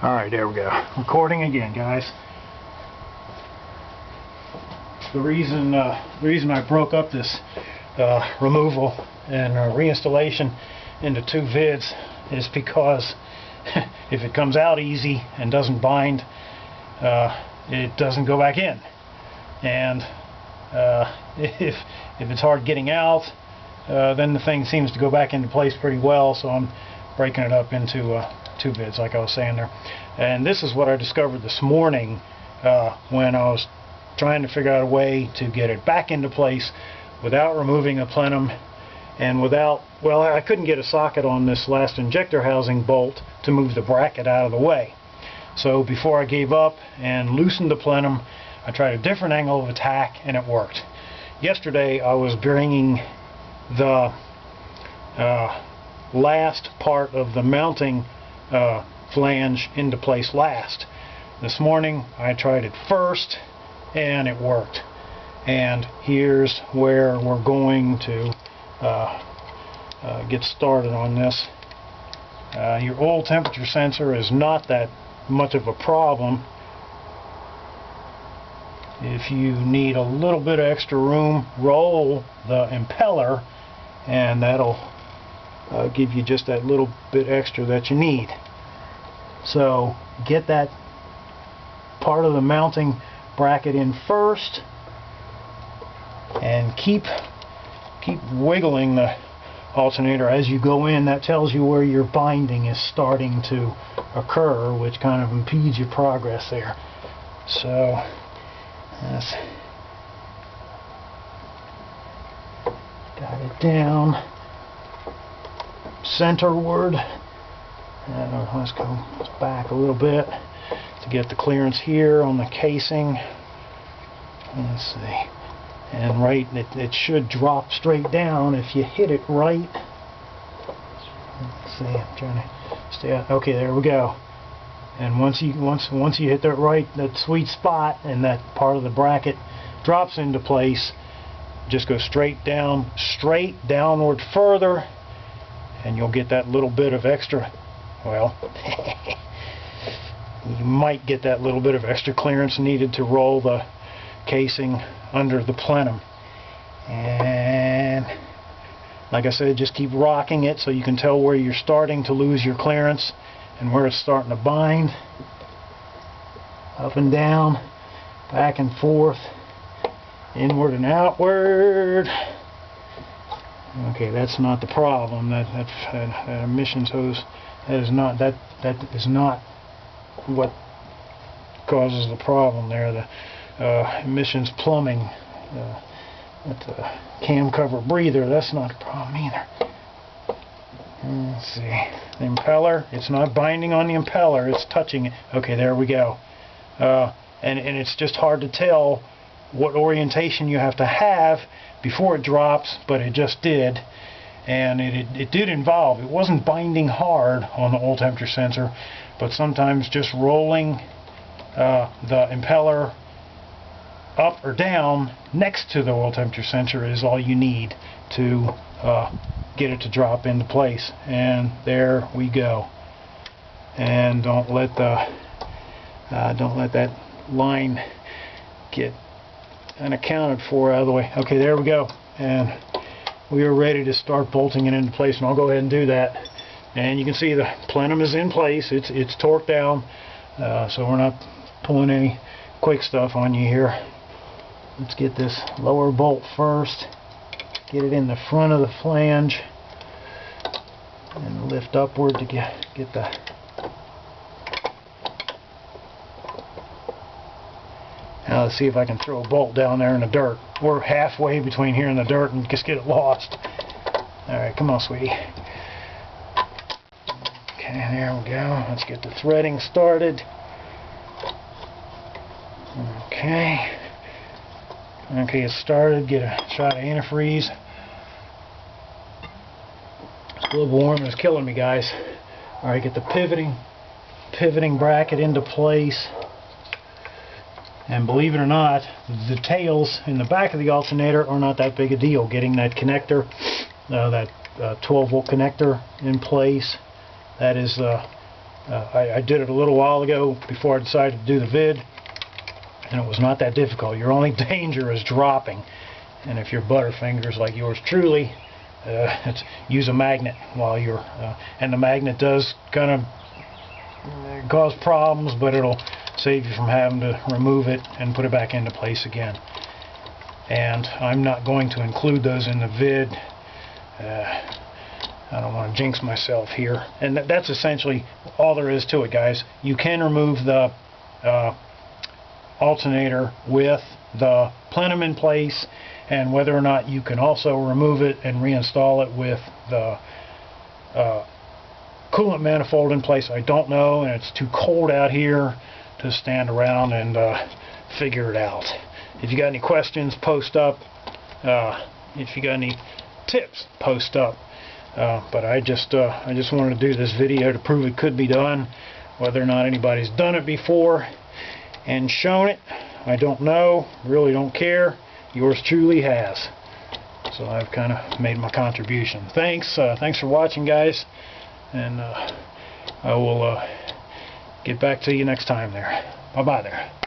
Alright, there we go. Recording again, guys. The reason I broke up this removal and reinstallation into two vids is because if it comes out easy and doesn't bind, it doesn't go back in. And if it's hard getting out, then the thing seems to go back into place pretty well, so I'm breaking it up into two vids, like I was saying there. And this is what I discovered this morning when I was trying to figure out a way to get it back into place without removing a plenum and without, well, I couldn't get a socket on this last injector housing bolt to move the bracket out of the way. So before I gave up and loosened the plenum, I tried a different angle of attack and it worked. Yesterday I was bringing the last part of the mounting flange into place last. This morning I tried it first and it worked. And here's where we're going to get started on this. Your oil temperature sensor is not that much of a problem. If you need a little bit of extra room, roll the impeller and that'll give you just that little bit extra that you need. So get that part of the mounting bracket in first and keep wiggling the alternator as you go in. That tells you where your binding is starting to occur, which kind of impedes your progress there. So let's got it down centerward, and let's go back a little bit to get the clearance here on the casing. Let's see, and right, it should drop straight down if you hit it right. Let's see, I'm trying to stay out. Okay, there we go. And once you hit that sweet spot and that part of the bracket drops into place, just go straight downward further, and you'll get that little bit of extra, well, you might get that little bit of extra clearance needed to roll the casing under the plenum. And like I said, just keep rocking it so you can tell where you're starting to lose your clearance and where it's starting to bind. Up and down, back and forth, inward and outward. Okay, that's not the problem. That emissions hose, that is not what causes the problem there. The emissions plumbing, that cam cover breather, that's not a problem either. Let's see, the impeller, it's not binding on the impeller, it's touching it. Okay, there we go. And it's just hard to tell what orientation you have to have before it drops, but it just did. And it did involve, it wasn't binding hard on the oil temperature sensor, but sometimes just rolling the impeller up or down next to the oil temperature sensor is all you need to get it to drop into place. And there we go. And don't let that line get unaccounted for out of the way. Okay, there we go. And we are ready to start bolting it into place, and I'll go ahead and do that. And you can see the plenum is in place. It's torqued down, so we're not pulling any quick stuff on you here. Let's get this lower bolt first. Get it in the front of the flange and lift upward to get the now let's see if I can throw a bolt down there in the dirt. We're halfway between here and the dirt and just get it lost. Alright, come on, sweetie. Okay, there we go. Let's get the threading started. Okay. Okay, it's started. Get a shot of antifreeze. This global warming is killing me, guys. Alright, get the pivoting bracket into place. And believe it or not, the tails in the back of the alternator are not that big a deal. Getting that connector, that 12 volt connector in place, that is I did it a little while ago before I decided to do the vid, and it was not that difficult. Your only danger is dropping, and if your butterfingers like yours truly, use a magnet while you're and the magnet does kind of cause problems, but it'll save you from having to remove it and put it back into place again. And I'm not going to include those in the vid. I don't want to jinx myself here. And that's essentially all there is to it, guys. You can remove the alternator with the plenum in place, and whether or not you can also remove it and reinstall it with the coolant manifold in place, I don't know, and it's too cold out here to stand around and figure it out. If you got any questions, post up. If you got any tips, post up. But I just wanted to do this video to prove it could be done. Whether or not anybody's done it before and shown it, I don't know. Really don't care. Yours truly has. So I've kind of made my contribution. Thanks for watching, guys, and I will get back to you next time there. Bye-bye there.